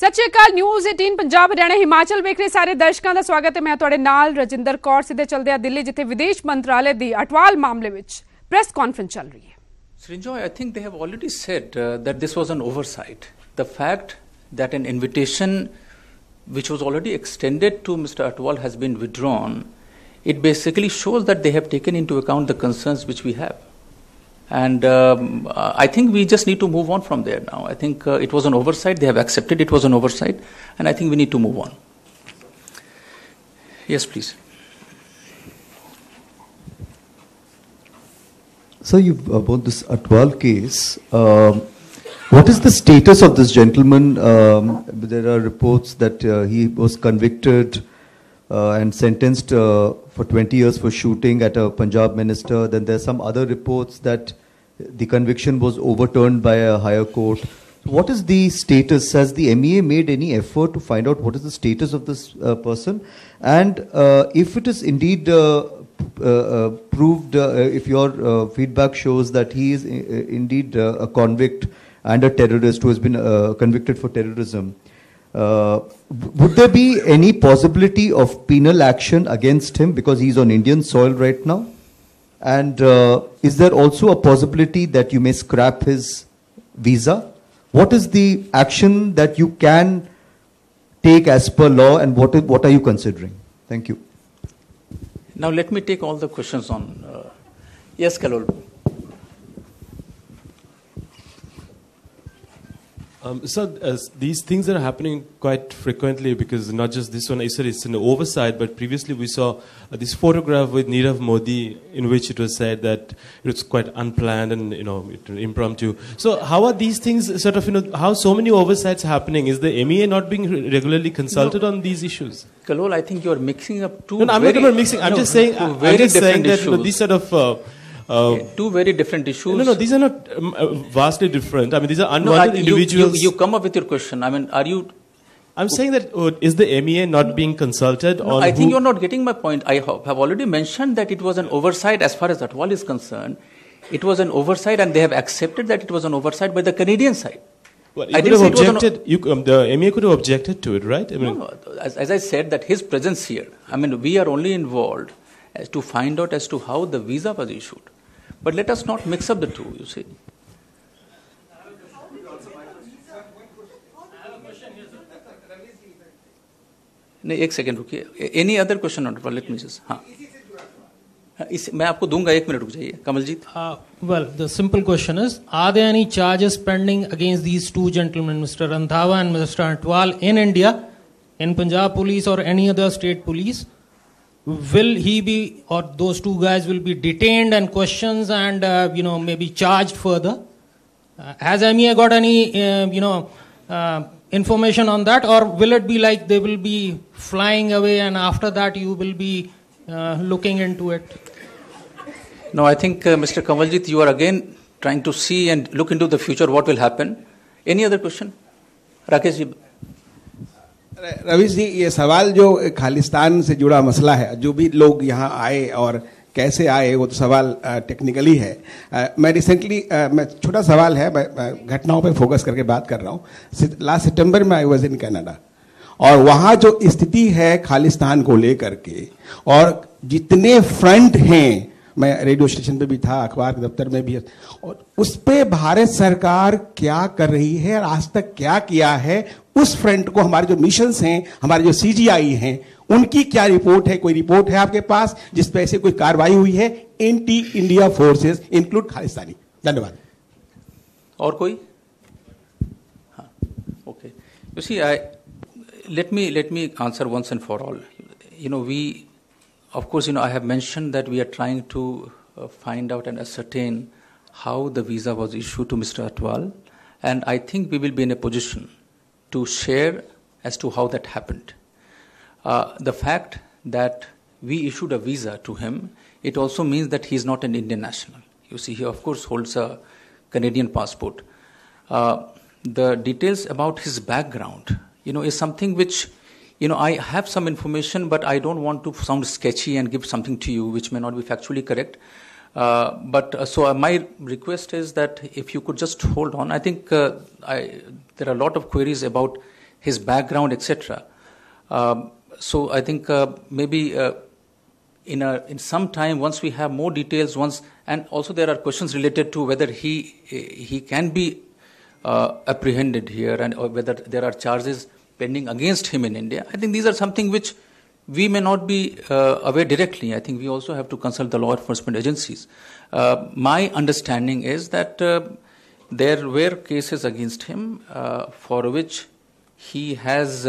ਸਤਿ ਸ਼੍ਰੀ ਅਕਾਲ। ਨਿਊਜ਼ 18 ਪੰਜਾਬ ਹਰਿਆਣਾ ਹਿਮਾਚਲ ਵੇਖ ਰਹੇ ਸਾਰੇ ਦਰਸ਼ਕਾਂ ਦਾ ਸਵਾਗਤ ਹੈ। ਮੈਂ ਤੁਹਾਡੇ ਨਾਲ ਰਜਿੰਦਰ ਕੌਰ। ਸਿੱਧੇ ਚਲਦੇ ਆ ਦਿੱਲੀ, ਜਿੱਥੇ ਵਿਦੇਸ਼ ਮੰਤਰਾਲੇ ਦੀ ਅਟਵਾਲ ਮਾਮਲੇ ਵਿੱਚ ਪ੍ਰੈਸ ਕਾਨਫਰੰਸ ਚੱਲ ਰਹੀ ਹੈ। Srinjoy, I think they have already said that this was an oversight. The fact that an invitation which was already extended to Mr. Atwal has been withdrawn, it basically shows that they have taken into account the concerns which we have. And I think we just need to move on from there now. I think it was an oversight. They have accepted it was an oversight. And I think we need to move on. Yes, please. So, about this Atwal case, what is the status of this gentleman? There are reports that he was convicted and sentenced for 20 years for shooting at a Punjab minister. Then there are some other reports that the conviction was overturned by a higher court. What is the status? Has the MEA made any effort to find out what is the status of this person? And if it is indeed proved, if your feedback shows that he is indeed a convict and a terrorist who has been convicted for terrorism, would there be any possibility of penal action against him because he is on Indian soil right now? And is there also a possibility that you may scrap his visa? What is the action that you can take as per law, and what are you considering? Thank you. Now let me take all the questions on. Yes, Kalol. So these things are happening quite frequently, because not just this one, I said it's an oversight, but previously we saw this photograph with Nirav Modi in which it was said that it was quite unplanned and, impromptu. So how are these things sort of, how so many oversights happening? Is the MEA not being regularly consulted on these issues? Kalol, I think you are mixing up two I'm not about mixing. I'm just saying, that these sort of... two very different issues. No, these are not vastly different. I mean, these are unwanted individuals. You come up with your question. I mean, are you... I'm saying that is the MEA not being consulted on... I think you're not getting my point. I have already mentioned that it was an oversight as far as Atwal is concerned. It was an oversight, and they have accepted that it was an oversight by the Canadian side. Well, the MEA could have objected to it, right? I mean, no. As I said, that his presence here, I mean, we are only involved to find out as to how the visa was issued. But let us not mix up the two, you see. नहीं, एक second रुकिए. Any other question on it? Let me just. हाँ. मैं आपको दूंगा, 1 minute रुक जाइए. Kamaljeet. Well, the simple question is: are there any charges pending against these two gentlemen, Mr. Randhawa and Mr. Atwal, in India, in Punjab police or any other state police? Will he be, or those two guys will be detained and questions and maybe charged further? Has MEA got any information on that, or will it be like they will be flying away and after that you will be looking into it? No, I think Mr. Kawaljit, you are again trying to see and look into the future what will happen. Any other question? Rakesh ji. Ravish जी, ये सवाल जो खालिस्तान से जुड़ा मसला है, जो भी लोग यहाँ आए और कैसे आए, वो तो सवाल टेक्निकली है. मैं रिसेंटली, मैं छोटा सवाल है, मैं घटनाओं पे फोकस करके बात कर रहा हूँ. लास्ट सितंबर में आई वाज इन कनाडा, और वहाँ जो स्थिति है खालिस्तान को लेकर के, और जितने फ्रंट हैं, मैं रेडियो स्टेशन पे भी था, अखबार के दफ्तर में भी, और उस पे भारत सरकार क्या कर रही है और आज तक क्या किया है, उस फ्रंट को हमारे जो मिशंस हैं, हमारे जो CGI हैं, उनकी क्या रिपोर्ट है? कोई रिपोर्ट है आपके पास जिस पे ऐसे कोई कार्रवाई हुई है? Anti India forces include Khalistani. धन्यवाद. और कोई? हाँ, okay. You see, let me answer once and for all. We, of course, I have mentioned that we are trying to find out and ascertain how the visa was issued to Mr. Atwal, and I think we will be in a position to share as to how that happened. The fact that we issued a visa to him, it also means that he is not an Indian national. You see, he of course holds a Canadian passport. The details about his background, is something which, I have some information, but I don't want to sound sketchy and give something to you which may not be factually correct. So my request is that if you could just hold on. I think there are a lot of queries about his background, etc. So I think maybe in some time, once we have more details, and also there are questions related to whether he can be apprehended here, and or whether there are charges pending against him in India. I think these are something which we may not be aware directly. I think we also have to consult the law enforcement agencies. My understanding is that there were cases against him for which he has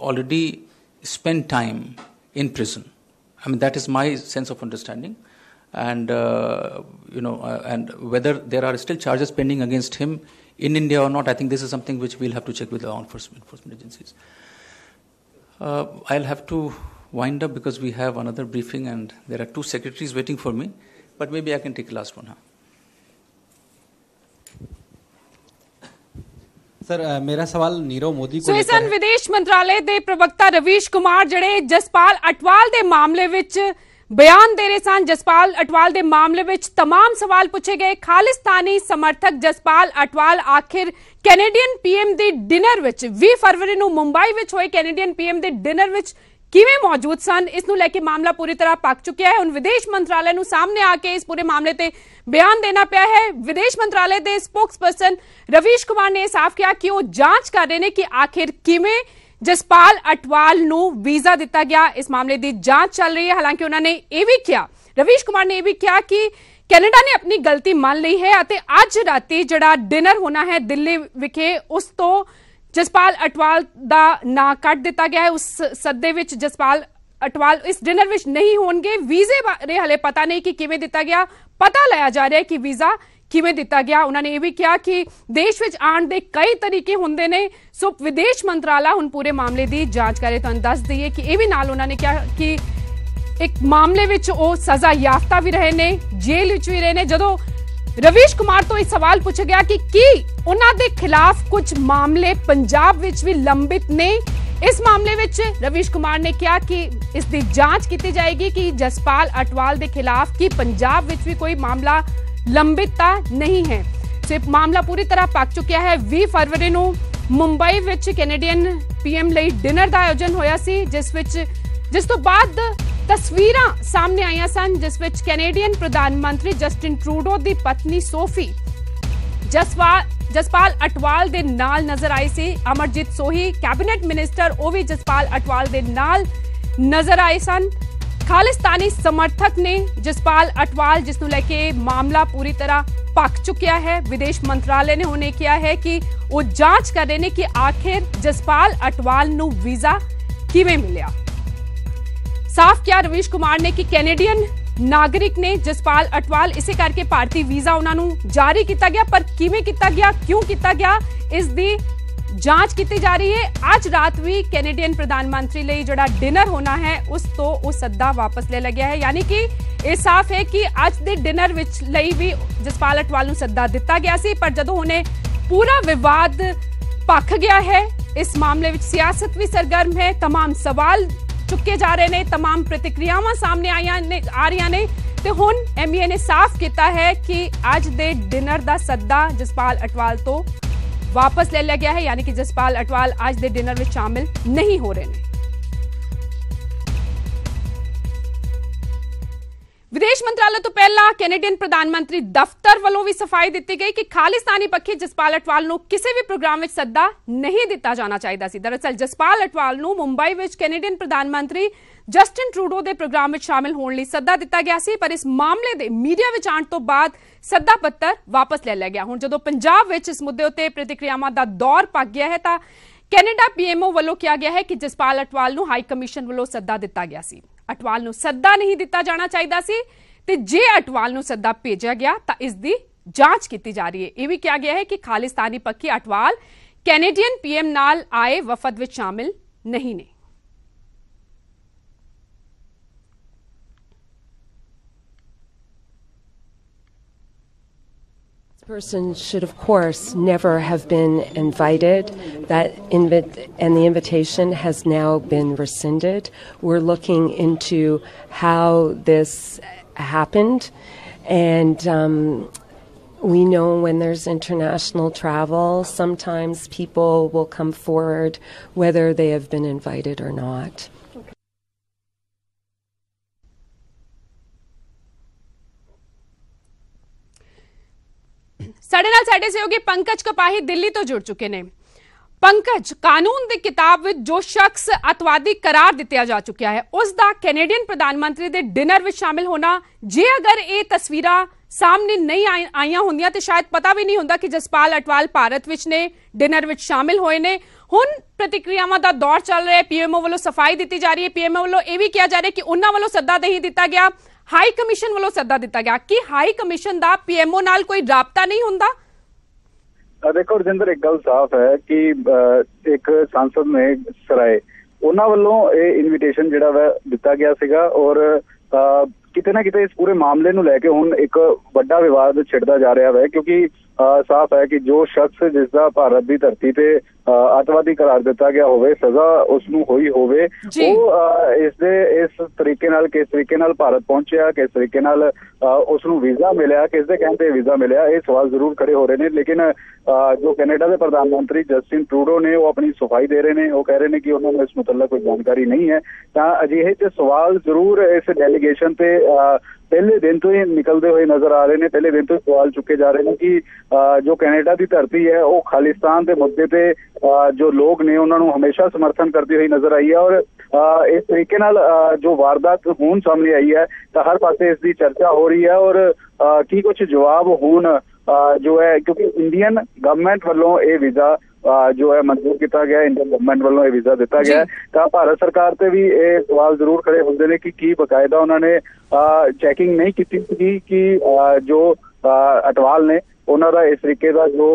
already spent time in prison. I mean, that is my sense of understanding. And, and whether there are still charges pending against him in India or not, I think this is something which we'll have to check with the law enforcement agencies. I'll have to wind up because we have another briefing and there are two secretaries waiting for me, but maybe I can take the last one. Sir मेरा सवाल नीरव मोदी को इस विदेश मंत्रालय ਦੇ ਪ੍ਰਵਕਤਾ ਰਵੀਸ਼ ਕੁਮਾਰ ਜਿਹੜੇ ਜਸਪਾਲ ਅਟਵਾਲ ਦੇ ਮਾਮਲੇ ਵਿੱਚ ਬਿਆਨ ਦੇ ਰਹੇ ਸਨ। ਜਸਪਾਲ ਅਟਵਾਲ ਦੇ ਮਾਮਲੇ ਵਿੱਚ तमाम ਸਵਾਲ ਪੁੱਛੇ ਗਏ। ਖਾਲਿਸਤਾਨੀ ਸਮਰਥਕ ਜਸਪਾਲ ਅਟਵਾਲ ਆਖਿਰ ਕੈਨੇਡੀਅਨ ਪੀਐਮ ਦੀ ਡਿਨਰ ਵਿੱਚ 20 ਫਰਵਰੀ ਨੂੰ ਮੁੰਬਈ ਵਿੱਚ ਹੋਏ ਕੈਨੇਡੀਅਨ ਪੀਐਮ ਦੇ ਡਿਨਰ ਵਿੱਚ ਕਿਵੇਂ ਮੌਜੂਦ ਸਨ, ਇਸ ਨੂੰ ਲੈ ਕੇ ਮਾਮਲਾ ਪੂਰੀ ਤਰ੍ਹਾਂ ਪੱਕ ਚੁੱਕਿਆ ਹੈ। ਹੁਣ ਵਿਦੇਸ਼ ਮੰਤਰਾਲੇ ਨੂੰ ਸਾਹਮਣੇ ਆ ਕੇ ਇਸ ਪੂਰੇ ਮਾਮਲੇ ਤੇ ਬਿਆਨ ਦੇਣਾ ਪਿਆ ਹੈ। ਵਿਦੇਸ਼ ਮੰਤਰਾਲੇ ਦੇ ਸਪੋਕਸਪਰਸਨ ਰਵੀਸ਼ ਕੁਮਾਰ ਨੇ ਸਾਫ਼ ਕਿਹਾ ਕਿ ਉਹ ਜਾਂਚ ਕਰ ਰਹੇ ਨੇ ਕਿ ਆਖਿਰ ਕਿਵੇਂ ਜਸਪਾਲ ਅਟਵਾਲ ਨੂੰ ਵੀਜ਼ਾ ਦਿੱਤਾ ਗਿਆ। ਇਸ ਮਾਮਲੇ ਦੀ ਜਾਂਚ ਚੱਲ ਰਹੀ ਹੈ। ਹਾਲਾਂਕਿ ਉਹਨਾਂ ਨੇ ਇਹ ਵੀ ਕਿਹਾ, ਰਵੀਸ਼ ਕੁਮਾਰ ਨੇ ਇਹ ਵੀ ਕਿਹਾ ਕਿ ਕੈਨੇਡਾ ਨੇ ਆਪਣੀ ਗਲਤੀ ਮੰਨ ਲਈ ਹੈ ਅਤੇ ਅੱਜ ਰਾਤੀ ਜਿਹੜਾ ਡਿਨਰ ਹੋਣਾ ਹੈ ਦਿੱਲੀ ਵਿਖੇ ਉਸ ਤੋਂ ਜਸਪਾਲ ਅਟਵਾਲ ਦਾ ਨਾਂ ਕੱਢ ਦਿੱਤਾ ਗਿਆ ਹੈ। ਉਸ ਸੱਦੇ ਵਿੱਚ ਜਸਪਾਲ ਅਟਵਾਲ ਇਸ ਡਿਨਰ ਵਿੱਚ ਨਹੀਂ ਹੋਣਗੇ। ਵੀਜ਼ੇ ਬਾਰੇ ਹਲੇ ਪਤਾ ਨਹੀਂ ਕਿ ਕਿਵੇਂ ਦਿੱਤਾ ਗਿਆ, ਪਤਾ ਲਾਇਆ ਜਾ ਰਿਹਾ ਹੈ ਕਿ ਵੀਜ਼ਾ ਕਿਵੇਂ ਦਿੱਤਾ ਗਿਆ। ਉਹਨਾਂ ਨੇ ਇਹ ਵੀ ਕਿਹਾ ਕਿ ਦੇਸ਼ ਵਿੱਚ ਆਉਣ ਦੇ ਕਈ ਤਰੀਕੇ ਹੁੰਦੇ ਨੇ, ਸੋ ਵਿਦੇਸ਼ ਮੰਤਰਾਲਾ ਹੁਣ ਪੂਰੇ ਮਾਮਲੇ ਦੀ ਜਾਂਚ ਕਰੇ। ਤੁਹਾਨੂੰ ਦੱਸ ਦਈਏ ਕਿ ਇਹ ਵੀ ਨਾਲ ਉਹਨਾਂ ਨੇ ਕਿਹਾ ਕਿ ਇੱਕ ਮਾਮਲੇ ਵਿੱਚ ਉਹ ਸਜ਼ਾ ਯਾਫਤਾ ਵੀ ਰਹੇ ਨੇ, ਜੇਲ੍ਹ ਵਿੱਚ ਵੀ ਰਹੇ ਨੇ। ਜਦੋਂ ਰਵੀਸ਼ ਕੁਮਾਰ ਤੋਂ ਇਹ ਸਵਾਲ ਪੁੱਛਿਆ ਗਿਆ ਕਿ ਕੀ ਉਹਨਾਂ ਦੇ ਖਿਲਾਫ ਕੁਝ ਮਾਮਲੇ ਪੰਜਾਬ ਵਿੱਚ ਵੀ ਲੰਬਿਤ ਨੇ, ਇਸ ਮਾਮਲੇ ਵਿੱਚ ਰਵੀਸ਼ ਕੁਮਾਰ ਨੇ ਕਿਹਾ ਕਿ ਇਸ ਦੀ ਜਾਂਚ ਕੀਤੀ ਜਾਏਗੀ ਕਿ ਜਸਪਾਲ ਅਟਵਾਲ ਦੇ ਖਿਲਾਫ ਕੀ ਪੰਜਾਬ ਵਿੱਚ ਵੀ ਕੋਈ ਮਾਮਲਾ ਲੰਬਿਤ ਤਾਂ ਨਹੀਂ ਹੈ। ਸੋ ਇਹ ਮਾਮਲਾ ਪੂਰੀ ਤਰ੍ਹਾਂ ਪੱਕ ਚੁੱਕਿਆ ਹੈ। 20 ਫਰਵਰੀ ਨੂੰ ਮੁੰਬਈ ਵਿੱਚ ਕੈਨੇਡੀਅਨ ਪੀਐਮ ਲਈ ਡਿਨਰ ਦਾ ਆਯੋਜਨ ਹੋਇਆ ਸੀ, ਜਿਸ ਤੋਂ ਬਾਅਦ ਤਸਵੀਰਾਂ ਸਾਹਮਣੇ ਆਈਆਂ ਸਨ ਜਿਸ ਵਿੱਚ ਕੈਨੇਡੀਅਨ ਪ੍ਰਧਾਨ ਮੰਤਰੀ ਜਸਟਿਨ ਟਰੂਡੋ ਦੀ ਪਤਨੀ ਸੋਫੀ ਜਸਪਾਲ ਅਟਵਾਲ ਦੇ ਨਾਲ ਨਜ਼ਰ ਆਈ ਸੀ। ਅਮਰਜੀਤ ਸੋਹੀ ਕੈਬਨਿਟ ਮਿਨਿਸਟਰ ਉਹ ਵੀ ਜਸਪਾਲ ਅਟਵਾਲ ਦੇ ਨਾਲ ਨਜ਼ਰ ਆਏ ਸਨ। ਖਾਲਿਸਤਾਨੀ ਸਮਰਥਕ ਨੇ ਜਸਪਾਲ ਅਟਵਾਲ, ਜਿਸ ਨੂੰ ਲੈ ਕੇ ਮਾਮਲਾ ਪੂਰੀ ਤਰ੍ਹਾਂ ਪੱਕ ਚੁੱਕਿਆ ਹੈ। ਵਿਦੇਸ਼ ਮੰਤਰਾਲੇ ਨੇ ਹੁਣੇ ਕਿਹਾ ਹੈ ਕਿ ਉਹ ਜਾਂਚ ਕਰ ਰਹੇ ਨੇ ਕਿ ਆਖਿਰ ਜਸਪਾਲ ਅਟਵਾਲ ਨੂੰ ਵੀਜ਼ਾ ਕਿਵੇਂ ਮਿਲਿਆ। ਸਾਫ਼ ਕਿਹਾ ਰਵੀਸ਼ ਕੁਮਾਰ ਨੇ ਕਿ ਕੈਨੇਡੀਅਨ ਨਾਗਰਿਕ ਨੇ ਜਸਪਾਲ ਅਟਵਾਲ, ਇਸੇ ਕਰਕੇ ਭਾਰਤੀ ਵੀਜ਼ਾ ਉਹਨਾਂ ਨੂੰ ਜਾਰੀ ਕੀਤਾ ਗਿਆ, ਪਰ ਕਿਵੇਂ ਕੀਤਾ ਗਿਆ, ਕਿਉਂ ਕੀਤਾ ਗਿਆ, ਇਸ ਦੀ ਜਾਂਚ ਕੀਤੀ ਜਾ ਰਹੀ ਹੈ। ਅੱਜ ਰਾਤ ਵੀ ਕੈਨੇਡੀਅਨ ਪ੍ਰਧਾਨ ਮੰਤਰੀ ਲਈ ਜਿਹੜਾ ਡਿਨਰ ਹੋਣਾ ਹੈ ਉਸ ਤੋਂ ਉਹ ਸੱਦਾ ਵਾਪਸ ਲੈ ਲਿਆ ਗਿਆ ਹੈ। ਯਾਨੀ ਕਿ ਇਹ ਸਾਫ਼ ਹੈ ਕਿ ਅੱਜ ਦੇ ਡਿਨਰ ਵਿੱਚ ਲਈ ਵੀ ਜਸਪਾਲ ਅਟਵਾਲ ਨੂੰ ਸੱਦਾ ਦਿੱਤਾ ਗਿਆ ਸੀ, ਪਰ ਜਦੋਂ ਹੁਣੇ ਪੂਰਾ ਵਿਵਾਦ ਭਖ ਗਿਆ ਹੈ, ਇਸ ਮਾਮਲੇ ਵਿੱਚ ਸਿਆਸਤ ਵੀ ਸਰਗਰਮ ਹੈ, तमाम ਸਵਾਲ ਚੁੱਕੇ ਜਾ ਰਹੇ ਨੇ, तमाम ਪ੍ਰਤੀਕਿਰਿਆਵਾਂ ਸਾਹਮਣੇ ਆ ਰਹੀਆਂ ਨੇ ਤੇ ਹੁਣ ਐਮਈਏ ਨੇ ਸਾਫ਼ ਕੀਤਾ ਹੈ ਕਿ ਅੱਜ ਦੇ ਡਿਨਰ ਦਾ ਸੱਦਾ ਜਸਪਾਲ ਅਟਵਾਲ ਤੋਂ ਵਾਪਸ ਲੈ ਲਿਆ ਗਿਆ ਹੈ। ਯਾਨੀ ਕਿ ਜਸਪਾਲ ਅਟਵਾਲ ਅੱਜ ਦੇ ਡਿਨਰ ਵਿੱਚ ਸ਼ਾਮਿਲ ਨਹੀਂ ਹੋ ਰਹੇ ਨੇ। ਵਿਦੇਸ਼ ਮੰਤਰਾਲੇ ਤੋਂ ਪਹਿਲਾਂ ਕੈਨੇਡੀਅਨ ਪ੍ਰਧਾਨ ਮੰਤਰੀ ਦਫ਼ਤਰ ਵੱਲੋਂ ਵੀ ਸਫਾਈ ਦਿੱਤੀ ਗਈ ਕਿ ਖਾਲਿਸਤਾਨੀ ਪੱਖੀ ਜਸਪਾਲ ਅਟਵਾਲ ਨੂੰ ਕਿਸੇ ਵੀ ਪ੍ਰੋਗਰਾਮ ਵਿੱਚ ਸੱਦਾ ਨਹੀਂ ਦਿੱਤਾ ਜਾਣਾ ਚਾਹੀਦਾ ਸੀ। ਦਰਅਸਲ ਜਸਪਾਲ ਅਟਵਾਲ ਨੂੰ ਮੁੰਬਈ ਵਿੱਚ ਕੈਨੇਡੀਅਨ ਪ੍ਰਧਾਨ ਮੰਤਰੀ ਜਸਟਿਨ ਟਰੂਡੋ ਦੇ ਪ੍ਰੋਗਰਾਮ ਵਿੱਚ ਸ਼ਾਮਿਲ ਹੋਣ ਲਈ ਸੱਦਾ ਦਿੱਤਾ ਗਿਆ ਸੀ, ਪਰ ਇਸ ਮਾਮਲੇ ਦੇ ਮੀਡੀਆ ਵਿੱਚ ਆਉਣ ਤੋਂ ਬਾਅਦ ਸੱਦਾ ਪੱਤਰ ਵਾਪਸ ਲੈ ਲਿਆ ਗਿਆ। ਹੁਣ ਜਦੋਂ ਪੰਜਾਬ ਵਿੱਚ ਇਸ ਮੁੱਦੇ ਉੱਤੇ ਪ੍ਰਤੀਕਿਰਿਆਵਾਂ ਦਾ ਦੌਰ ਪੱਕ ਗਿਆ ਹੈ ਤਾਂ ਕੈਨੇਡਾ ਪੀਐਮਓ ਵੱਲੋਂ ਕਿਹਾ ਗਿਆ ਹੈ ਕਿ ਜਸਪਾਲ ਅਟਵਾਲ ਨੂੰ ਹਾਈ ਕਮਿਸ਼ਨ ਵੱਲੋਂ ਸੱਦਾ ਦਿੱਤਾ ਗਿਆ ਸੀ। ਅਟਵਾਲ ਨੂੰ ਸੱਦਾ ਨਹੀਂ ਦਿੱਤਾ ਜਾਣਾ ਚਾਹੀਦਾ ਸੀ ਤੇ ਜੇ ਅਟਵਾਲ ਨੂੰ ਸੱਦਾ ਭੇਜਿਆ ਗਿਆ ਤਾਂ ਇਸ ਦੀ ਜਾਂਚ ਕੀਤੀ ਜਾ ਰਹੀ ਹੈ। ਇਹ ਵੀ ਕਿਹਾ ਗਿਆ ਹੈ ਕਿ ਖਾਲਿਸਤਾਨੀ ਪੱਖੀ ਅਟਵਾਲ ਕੈਨੇਡੀਅਨ ਪੀਐਮ ਨਾਲ ਆਏ ਵਫਦ ਵਿੱਚ ਸ਼ਾਮਿਲ ਨਹੀਂ ਨੇ। Person should, of course, never have been invited. And the invitation has now been rescinded. We're looking into how this happened, and We know when there's international travel, sometimes people will come forward whether they have been invited or not. ਸਾਡੇ ਨਾਲ ਸਾਡੇ ਸਹਿਯੋਗੀ ਪੰਕਜ ਕਪਾਹੀ ਦਿੱਲੀ ਤੋਂ ਜੁੜ ਚੁੱਕੇ ਨੇ। ਪੰਕਜ, ਕਾਨੂੰਨ ਦੀ ਕਿਤਾਬ ਵਿੱਚ ਜੋ ਸ਼ਖਸ ਅਤਵਾਦੀ ਕਰਾਰ ਦਿੱਤਾ ਜਾ ਚੁੱਕਿਆ ਹੈ ਉਸ ਦਾ ਕੈਨੇਡੀਅਨ ਪ੍ਰਧਾਨ ਮੰਤਰੀ ਦੇ ਡਿਨਰ ਵਿੱਚ ਸ਼ਾਮਿਲ ਹੋਣਾ, ਜੇ ਅਗਰ ਇਹ ਤਸਵੀਰਾਂ ਸਾਹਮਣੇ ਨਹੀਂ ਆਈਆਂ ਹੁੰਦੀਆਂ ਤੇ ਸ਼ਾਇਦ ਪਤਾ ਵੀ ਨਹੀਂ ਹੁੰਦਾ ਕਿ ਜਸਪਾਲ ਅਟਵਾਲ ਭਾਰਤ ਵਿੱਚ ਨੇ, ਡਿਨਰ ਵਿੱਚ ਸ਼ਾਮਿਲ ਹੋਏ ਨੇ। ਹੁਣ ਪ੍ਰਤੀਕਿਰਿਆਵਾਂ ਦਾ ਦੌਰ ਚੱਲ ਰਿਹਾ ਹੈ, ਪੀਐਮਓ ਵੱਲੋਂ ਸਫਾਈ ਦਿੱਤੀ ਜਾ ਰਹੀ ਹੈ, ਪੀਐਮਓ ਵੱਲੋਂ ਇਹ ਵੀ ਕਿਹਾ ਜਾ ਰਿਹਾ ਕਿ ਉਹਨਾਂ ਵੱਲੋਂ ਸੱਦਾ ਨਹੀਂ ਦਿੱਤਾ ਗਿਆ, ਹਾਈ ਕਮਿਸ਼ਨ ਵੱਲੋਂ ਸੱਦਾ ਦਿੱਤਾ ਗਿਆ। ਕਿ ਹਾਈ ਕਮਿਸ਼ਨ ਦਾ ਪੀਐਮਓ ਨਾਲ ਕੋਈ ਰਾਬਤਾ ਨਹੀਂ ਹੁੰਦਾ? ਦੇਖੋ ਰਜਿੰਦਰ, ਇੱਕ ਗੱਲ ਸਾਫ਼ ਹੈ ਕਿ ਇੱਕ ਸੰਸਦ ਨੇ ਸਰਾਏ ਉਹਨਾਂ ਵੱਲੋਂ ਇਹ ਇਨਵੀਟੇਸ਼ਨ ਜਿਹੜਾ ਵਾ ਦਿੱਤਾ ਗਿਆ ਸੀਗਾ ਔਰ ਕਿਤੇ ਨਾ ਕਿਤੇ ਇਸ ਪੂਰੇ ਮਾਮਲੇ ਨੂੰ ਲੈ ਕੇ ਹੁਣ ਇੱਕ ਵੱਡਾ ਵਿਵਾਦ ਛਿੜਦਾ ਜਾ ਰਿਹਾ ਹੈ ਕਿਉਂਕਿ ਸਾਫ਼ ਹੈ ਕਿ ਜੋ ਸ਼ਖਸ ਜਿਸ ਦਾ ਭਾਰਤ ਦੀ ਧਰਤੀ ਤੇ ਅੱਤਵਾਦੀ ਕਰਾਰ ਦਿੱਤਾ ਗਿਆ ਹੋਵੇ, ਸਜ਼ਾ ਉਸ ਨੂੰ ਹੋਈ ਹੋਵੇ, ਉਹ ਇਸ ਤਰੀਕੇ ਨਾਲ ਕਿਸ ਤਰੀਕੇ ਨਾਲ ਭਾਰਤ ਪਹੁੰਚਿਆ, ਕਿਸ ਤਰੀਕੇ ਨਾਲ ਉਸ ਨੂੰ ਵੀਜ਼ਾ ਮਿਲਿਆ, ਕਿਸ ਦੇ ਕਹਿਣ ਤੇ ਵੀਜ਼ਾ ਮਿਲਿਆ, ਇਹ ਸਵਾਲ ਜ਼ਰੂਰ ਖੜੇ ਹੋ ਰਹੇ ਨੇ। ਲੇਕਿਨ ਜੋ ਕੈਨੇਡਾ ਦੇ ਪ੍ਰਧਾਨ ਮੰਤਰੀ ਜਸਟਿਨ ਟਰੂਡੋ ਨੇ ਉਹ ਆਪਣੀ ਸਫਾਈ ਦੇ ਰਹੇ ਨੇ, ਉਹ ਕਹਿ ਰਹੇ ਨੇ ਕਿ ਉਹਨਾਂ ਨੂੰ ਇਸ ਮੁਤਲਕ ਕੋਈ ਜਾਣਕਾਰੀ ਨਹੀਂ ਹੈ। ਤਾਂ ਅਜਿਹੇ 'ਚ ਸਵਾਲ ਜ਼ਰੂਰ ਇਸ ਡੈਲੀਗੇਸ਼ਨ ਤੇ ਪਹਿਲੇ ਦਿਨ ਤੋਂ ਹੀ ਨਿਕਲਦੇ ਹੋਏ ਨਜ਼ਰ ਆ ਰਹੇ ਨੇ। ਪਹਿਲੇ ਦਿਨ ਤੋਂ ਸਵਾਲ ਚੁੱਕੇ ਜਾ ਰਹੇ ਨੇ ਕਿ ਜੋ ਕੈਨੇਡਾ ਦੀ ਧਰਤੀ ਹੈ ਉਹ ਖਾਲਿਸਤਾਨ ਦੇ ਮੁੱਦੇ ਤੇ ਜੋ ਲੋਕ ਨੇ ਉਹਨਾਂ ਨੂੰ ਹਮੇਸ਼ਾ ਸਮਰਥਨ ਕਰਦੀ ਹੋਈ ਨਜ਼ਰ ਆਈ ਹੈ ਔਰ ਇਸ ਤਰੀਕੇ ਨਾਲ ਜੋ ਵਾਰਦਾਤ ਹੁਣ ਸਾਹਮਣੇ ਆਈ ਹੈ ਤਾਂ ਹਰ ਪਾਸੇ ਇਸ ਦੀ ਚਰਚਾ ਹੋ ਰਹੀ ਹੈ ਔਰ ਕੀ ਕੁਝ ਜਵਾਬ ਹੁਣ ਜੋ ਹੈ, ਕਿਉਂਕਿ ਇੰਡੀਅਨ ਗਵਰਨਮੈਂਟ ਵੱਲੋਂ ਇਹ ਵੀਜ਼ਾ ਜੋ ਹੈ ਮਨਜ਼ੂਰ ਕੀਤਾ ਗਿਆ, ਇੰਡੀਅਨ ਗਵਰਨਮੈਂਟ ਵੱਲੋਂ ਇਹ ਵੀਜ਼ਾ ਦਿੱਤਾ ਗਿਆ, ਤਾਂ ਭਾਰਤ ਸਰਕਾਰ ਤੇ ਵੀ ਇਹ ਸਵਾਲ ਜ਼ਰੂਰ ਖੜੇ ਹੁੰਦੇ ਨੇ ਕਿ ਕੀ ਬਕਾਇਦਾ ਉਹਨਾਂ ਨੇ ਚੈਕਿੰਗ ਨਹੀਂ ਕੀਤੀ ਸੀਗੀ ਕਿ ਜੋ ਅਟਵਾਲ ਨੇ ਉਹਨਾਂ ਦਾ ਇਸ ਤਰੀਕੇ ਦਾ ਜੋ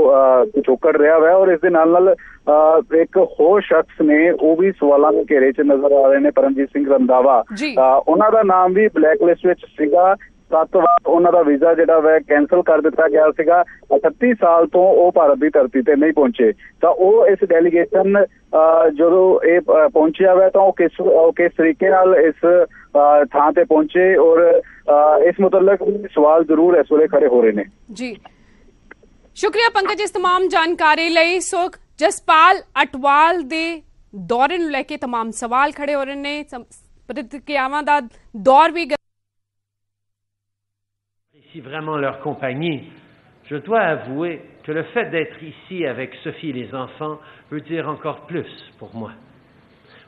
ਪਿਛੋਕੜ ਰਿਹਾ ਵਾ। ਔਰ ਇਸ ਦੇ ਨਾਲ ਇੱਕ ਹੋਰ ਸ਼ਖਸ ਨੇ ਉਹ ਵੀ ਸਵਾਲਾਂ ਦੇ ਘੇਰੇ 'ਚ ਨਜ਼ਰ ਆ ਰਹੇ ਨੇ, ਪਰਮਜੀਤ ਸਿੰਘ ਰੰਧਾਵਾ, ਉਹਨਾਂ ਦਾ ਨਾਮ ਵੀ ਬਲੈਕ ਲਿਸਟ ਵਿੱਚ ਸੀਗਾ। 7 ਵਾਰ ਉਹਨਾਂ ਦਾ ਵੀਜ਼ਾ ਜਿਹੜਾ ਵਾ ਕੈਂਸਲ ਕਰ ਦਿੱਤਾ ਗਿਆ ਸੀਗਾ। 38 ਸਾਲ ਤੋਂ ਉਹ ਭਾਰਤ ਦੀ ਧਰਤੀ ਤੇ ਨਹੀਂ ਪਹੁੰਚੇ, ਤਾਂ ਉਹ ਇਸ ਡੈਲੀਗੇਸ਼ਨ ਜਦੋਂ ਇਹ ਪਹੁੰਚਿਆ ਵਾ ਤਾਂ ਉਹ ਕਿਸ ਤਰੀਕੇ ਨਾਲ ਇਸ ਥਾਂ ਤੇ ਪਹੁੰਚੇ ਔਰ ਇਸ ਮੁਤਲਕ ਸਵਾਲ ਜ਼ਰੂਰ ਇਸ ਵੇਲੇ ਖੜੇ ਹੋ ਰਹੇ ਨੇ। ਜੀ ਸ਼ੁਕਰੀਆ ਪੰਕਜ ਇਸ तमाम ਜਾਣਕਾਰੀ ਲਈ। ਸੋ ਜਸਪਾਲ ਅਟਵਾਲ ਦੇ ਦੌਰੇ ਨੂੰ ਲੈ ਕੇ तमाम ਸਵਾਲ ਖੜੇ ਹੋ ਰਹੇ ਨੇ, ਪ੍ਰਤੀਕਿਰਿਆਵਾਂ ਦਾ ਦੌਰ ਵੀ vraiment leur compagnie, je dois avouer que le fait d'être ici avec Sophie et les enfants veut dire encore plus pour moi.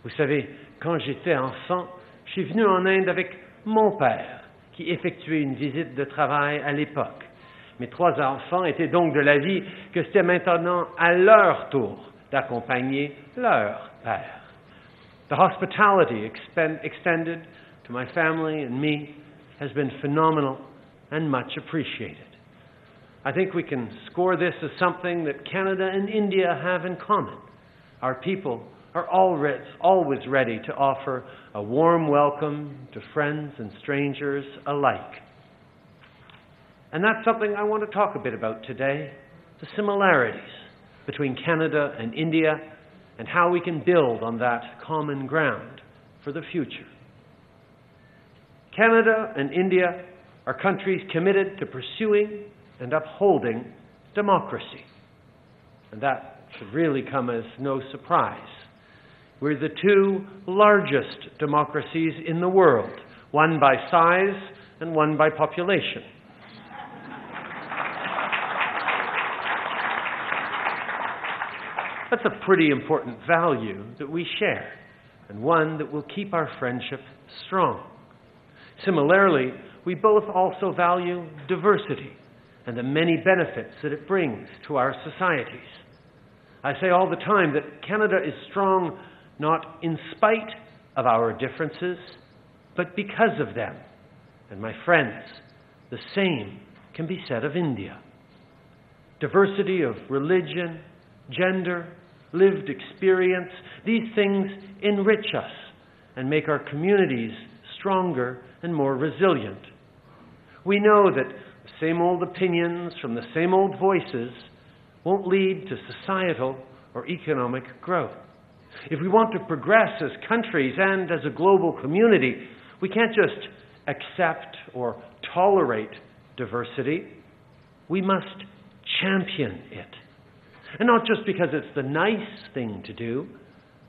Vous savez, quand j'étais enfant, je suis venu en Inde avec mon père, qui effectuait une visite de travail à l'époque. Mes 3 enfants étaient donc de l'avis que c'était maintenant à leur tour d'accompagner leur père. The hospitality extended to my family and me has been phenomenal and much appreciated. I think we can score this as something that Canada and India have in common. Our people are always ready to offer a warm welcome to friends and strangers alike. And that's something I want to talk a bit about today, the similarities between Canada and India and how we can build on that common ground for the future. Canada and India are countries committed to pursuing and upholding democracy. And that should really come as no surprise. We're the 2 largest democracies in the world, one by size and one by population. That's a pretty important value that we share, and one that will keep our friendship strong. Similarly, we both also value diversity and the many benefits that it brings to our societies. I say all the time that Canada is strong not in spite of our differences, but because of them. And my friends, the same can be said of India. Diversity of religion, gender, lived experience, these things enrich us and make our communities stronger and more resilient. We know that the same old opinions from the same old voices won't lead to societal or economic growth. If we want to progress as countries and as a global community, we can't just accept or tolerate diversity. We must champion it. And not just because it's the nice thing to do,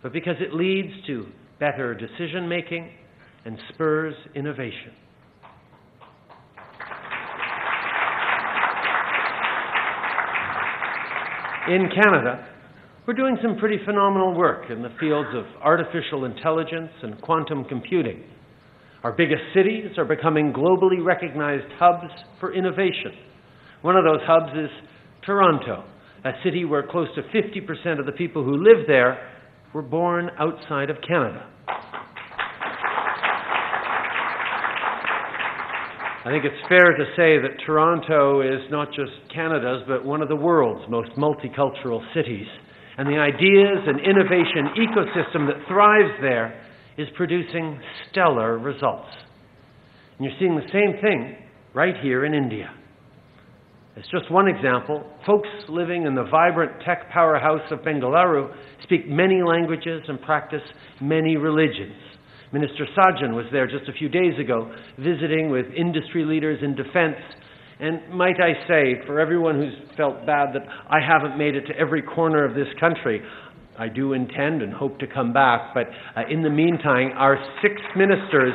but because it leads to better decision-making and spurs innovation. In Canada, we're doing some pretty phenomenal work in the fields of artificial intelligence and quantum computing. Our biggest cities are becoming globally recognized hubs for innovation. One of those hubs is Toronto, a city where close to 50% of the people who live there were born outside of Canada. I think it's fair to say that Toronto is not just Canada's, but one of the world's most multicultural cities. And the ideas and innovation ecosystem that thrives there is producing stellar results. And you're seeing the same thing right here in India. As just one example, folks living in the vibrant tech powerhouse of Bengaluru speak many languages and practice many religions. Minister Sajan was there just a few days ago, visiting with industry leaders in defense. And might I say, for everyone who's felt bad that I haven't made it to every corner of this country, I do intend and hope to come back. But in the meantime, our 6 ministers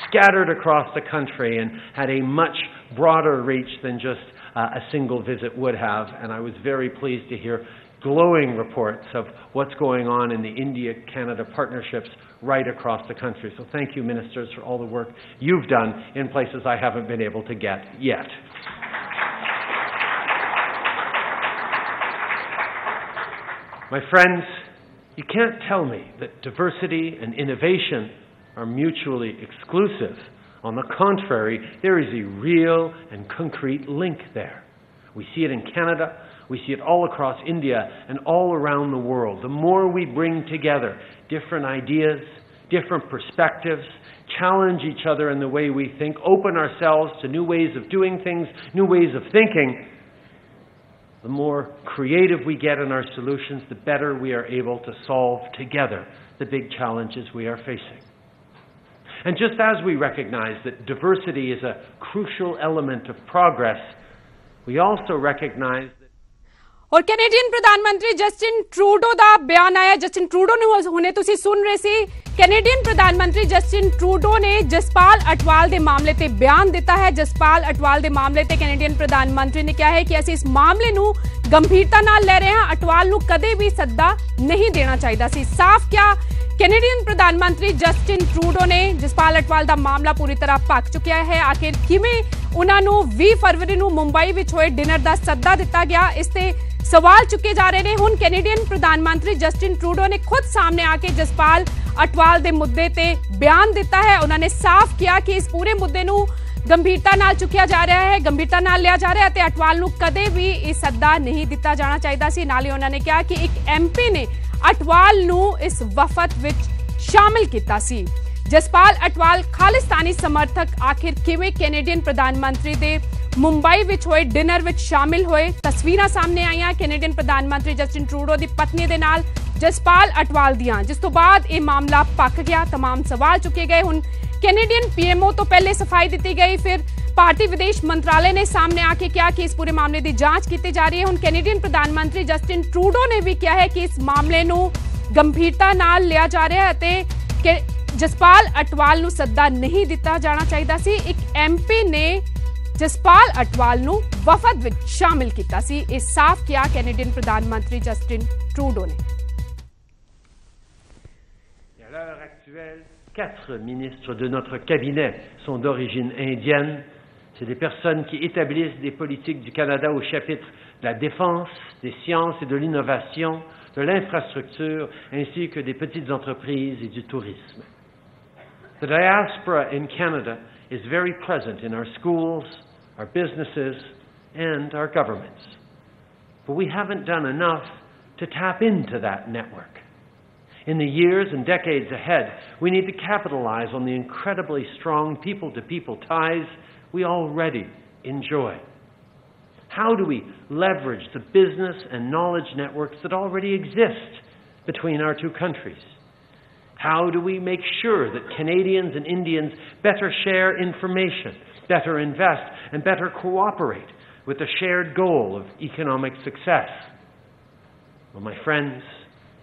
scattered across the country and had a much broader reach than just a single visit would have. And I was very pleased to hear glowing reports of what's going on in the India-Canada partnerships right across the country. So thank you, ministers, for all the work you've done in places I haven't been able to get yet. My friends, you can't tell me that diversity and innovation are mutually exclusive. On the contrary, there is a real and concrete link there. We see it in Canada, we see it all across India, and all around the world. The more we bring together different ideas, different perspectives, challenge each other in the way we think, open ourselves to new ways of doing things, new ways of thinking, the more creative we get in our solutions, the better we are able to solve together the big challenges we are facing. And just as we recognize that diversity is a crucial element of progress, we also recognize that और Canadian प्रधानमंत्री Justin Trudeau ਦਾ ਬਿਆਨ ਆਇਆ Justin Trudeau ਨੂੰ ਹੁਣੇ ਤੁਸੀਂ ਸੁਣ ਰਹੇ ਸੀ Canadian प्रधानमंत्री जस्टिन ट्रूडो ने जसपाल अटवाल के मामले ते बयान दिता है जसपाल अटवाल के मामले ते कैनेडियन प्रधानमंत्री ने कहा है कि असं इस मामले नूं गंभीरता नाल ले रहे हैं अटवाल नूं कदे भी सद्दा नहीं देना चाहिए सी साफ क्या कैनेडियन प्रधानमंत्री जस्टिन ट्रूडो ने जसपाल अटवाल का मामला पूरी तरह भख चुकिया है आखिर किवें उन्हां नूं 20 फरवरी नूं मुंबई विच होए डिनर का सद्दा दिता गया इस ते सवाल चुके जा रहे हैं हुण कैनेडियन प्रधानमंत्री जस्टिन ट्रूडो ने खुद सामने आके जसपाल अटवाल के मुद्दे ते बयान दिता है उन्होंने साफ किया कि इस पूरे मुद्दे नूं गंभीरता नाल चुकिया जा रहा है गंभीरता नाल लिया जा रहा है ते अटवाल नूं कदे भी इस सद्दा नहीं दिता जाना चाहिए सी नाले उन्होंने कहा कि एक MP ने अटवाल नूं इस वफद विच शामिल किया सी जसपाल अटवाल खालिस्तानी समर्थक आखिर किवें कैनेडियन प्रधानमंत्री दे मुंबई विच होए डिनर विच शामिल होए तस्वीरां सामने आईयां कैनेडियन प्रधानमंत्री जस्टिन ट्रूडो दी पत्नी दे नाल जसपाल अटवाल दियां जिस तो बाद यह मामला पक गया तमाम सवाल चुके गए हुण कैनेडियन PMO तो पहले सफाई दी गई फिर भारतीय विदेश मंत्रालय ने सामने आके कहा कि इस पूरे मामले की जांच की जा रही है हुण कैनेडियन प्रधानमंत्री जस्टिन ट्रूडो ने भी कहा है कि इस मामले नूं गंभीरता नाल लिया जा रहा है ते जसपाल अटवाल नूं सद्दा नहीं दिता जाना चाहिए सी एक MP ने जसपाल अटवाल नूं वफद विच शामिल किया सी इह साफ किया कैनेडियन प्रधानमंत्री जस्टिन ट्रूडो ने 4 ministres de notre cabinet sont d'origine indienne. C'est des personnes qui établissent des politiques du Canada au chapitre de la défense, des sciences et de l'innovation, de l'infrastructure, ainsi que des petites entreprises et du tourisme. The diaspora in Canada is very present in our schools, our businesses, and our governments. But we haven't done enough to tap into that network. In the years and decades ahead, we need to capitalize on the incredibly strong people-to-people ties we already enjoy. How do we leverage the business and knowledge networks that already exist between our two countries? How do we make sure that Canadians and Indians better share information, better invest, and better cooperate with a shared goal of economic success. Well, my friends,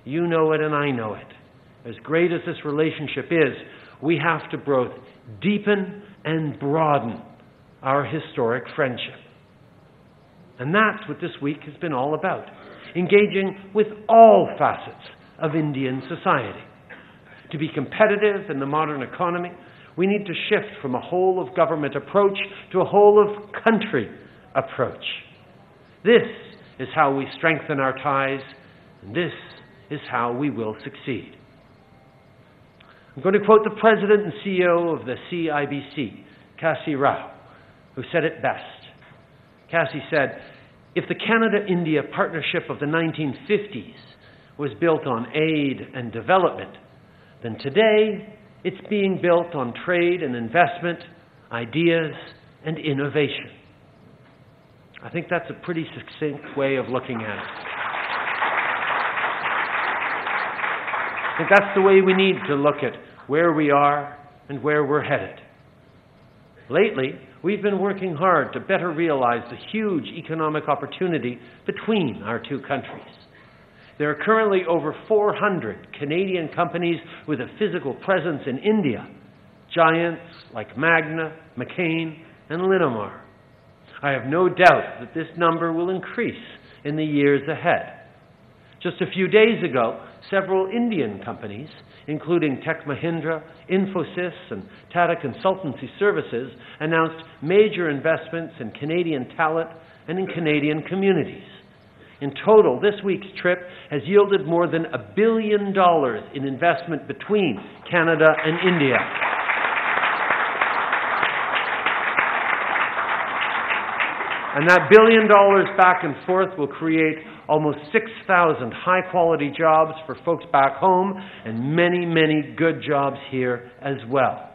you know it and I know it. As great as this relationship is, we have to both deepen and broaden our historic friendship. And that's what this week has been all about, engaging with all facets of Indian society. To be competitive in the modern economy, we need to shift from a whole-of-government approach to a whole-of-country approach. This is how we strengthen our ties, and this is how we will succeed. I'm going to quote the President and CEO of the CIBC, Kasi Rao, who said it best. Kasi said, "If the Canada-India partnership of the 1950s was built on aid and development, then today it's being built on trade and investment, ideas and innovation." I think that's a pretty succinct way of looking at it. I think that's the way we need to look at where we are and where we're headed. Lately, we've been working hard to better realize the huge economic opportunity between our two countries. There are currently over 400 Canadian companies with a physical presence in India, giants like Magna, McCain, and Linamar. I have no doubt that this number will increase in the years ahead. Just a few days ago, several Indian companies, including Tech Mahindra, Infosys, and Tata Consultancy Services, announced major investments in Canadian talent and in Canadian communities. In total, this week's trip has yielded more than $1 billion in investment between Canada and India. And that $1 billion back and forth will create almost 6,000 high-quality jobs for folks back home and many, many good jobs here as well.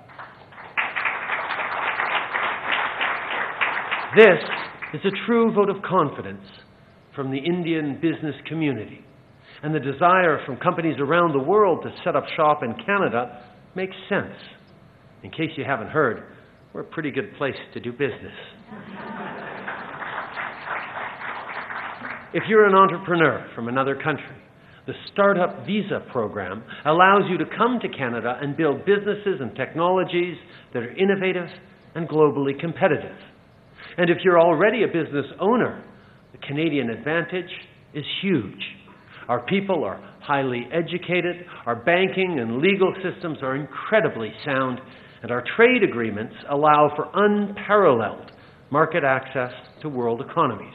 This is a true vote of confidence from the Indian business community. And the desire from companies around the world to set up shop in Canada makes sense. In case you haven't heard, we're a pretty good place to do business. If you're an entrepreneur from another country, the Startup Visa program allows you to come to Canada and build businesses and technologies that are innovative and globally competitive. And if you're already a business owner, the Canadian advantage is huge. Our people are highly educated, our banking and legal systems are incredibly sound, and our trade agreements allow for unparalleled market access to world economies.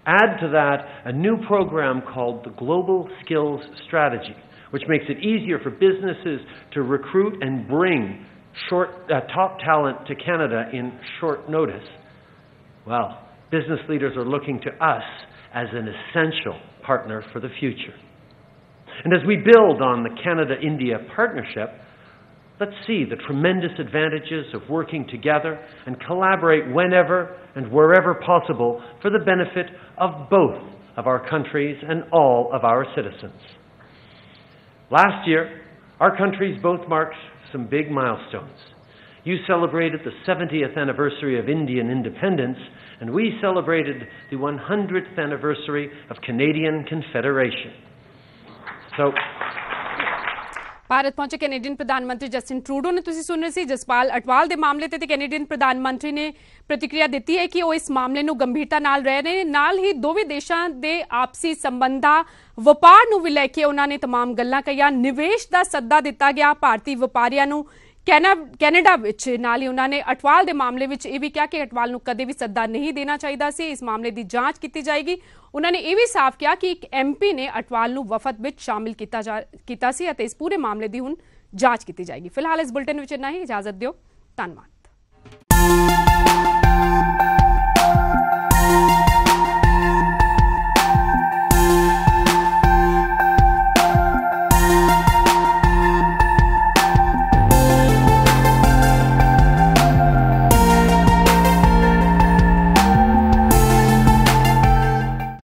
Add to that a new program called the Global Skills Strategy, which makes it easier for businesses to recruit and bring top talent to Canada in short notice. Well, business leaders are looking to us as an essential partner for the future. And as we build on the Canada-India partnership, let's see the tremendous advantages of working together and collaborate whenever and wherever possible for the benefit of both of our countries and all of our citizens. Last year, our countries both marked some big milestones. You celebrated the 70th anniversary of Indian independence, and we celebrated the 100th anniversary of Canadian Confederation. So, Bharat ਪਹੁੰਚੇ Canadian ਪ੍ਰਧਾਨ ਮੰਤਰੀ Justin Trudeau ਨੇ ਤੁਸੀਂ ਸੁਣ ਰਹੇ ਸੀ ਜਸਪਾਲ ਅਟਵਾਲ ਦੇ ਮਾਮਲੇ ਤੇ ਕੈਨੇਡੀਅਨ ਪ੍ਰਧਾਨ ਮੰਤਰੀ ਨੇ ਪ੍ਰਤੀਕਿਰਿਆ ਦਿੱਤੀ ਹੈ ਕਿ ਉਹ ਇਸ ਮਾਮਲੇ ਨੂੰ ਗੰਭੀਰਤਾ ਨਾਲ ਰਹਿ ਰਹੇ ਨੇ ਨਾਲ ਹੀ ਦੋਵੇਂ ਦੇਸ਼ਾਂ ਦੇ ਆਪਸੀ ਸੰਬੰਧਾਂ ਵਪਾਰ ਨੂੰ ਵੀ ਲੈ ਕੇ ਉਹਨਾਂ ਨੇ तमाम ਗੱਲਾਂ ਕਹੀਆਂ ਨਿਵੇਸ਼ ਦਾ ਸੱਦਾ ਦਿੱਤਾ ਗਿਆ ਭਾਰਤੀ ਵਪਾਰੀਆਂ ਨੂੰ ਕੈਨੇਡਾ ਵਿੱਚ ਨਾਲ ਹੀ ਉਹਨਾਂ ਨੇ ਅਟਵਾਲ ਦੇ ਮਾਮਲੇ ਵਿੱਚ ਇਹ ਵੀ ਕਿਹਾ ਕਿ ਅਟਵਾਲ ਨੂੰ ਕਦੇ ਵੀ ਸੱਦਾ ਨਹੀਂ ਦੇਣਾ ਚਾਹੀਦਾ ਸੀ ਇਸ ਮਾਮਲੇ ਦੀ ਜਾਂਚ ਕੀਤੀ ਜਾਏਗੀ ਉਹਨਾਂ ਨੇ ਇਹ ਵੀ ਸਾਫ਼ ਕਿਹਾ ਕਿ ਇੱਕ ਐਮਪੀ ਨੇ ਅਟਵਾਲ ਨੂੰ ਵਫਦ ਵਿੱਚ ਸ਼ਾਮਿਲ ਕੀਤਾ ਸੀ ਅਤੇ ਇਸ ਪੂਰੇ ਮਾਮਲੇ ਦੀ ਹੁਣ ਜਾਂਚ ਕੀਤੀ ਜਾਏਗੀ ਫਿਲਹਾਲ ਇਸ ਬੁਲੇਟਿਨ ਵਿੱਚ ਇੰਨਾ ਹੀ ਇਜਾਜ਼ਤ ਦਿਓ ਧੰਨਵਾਦ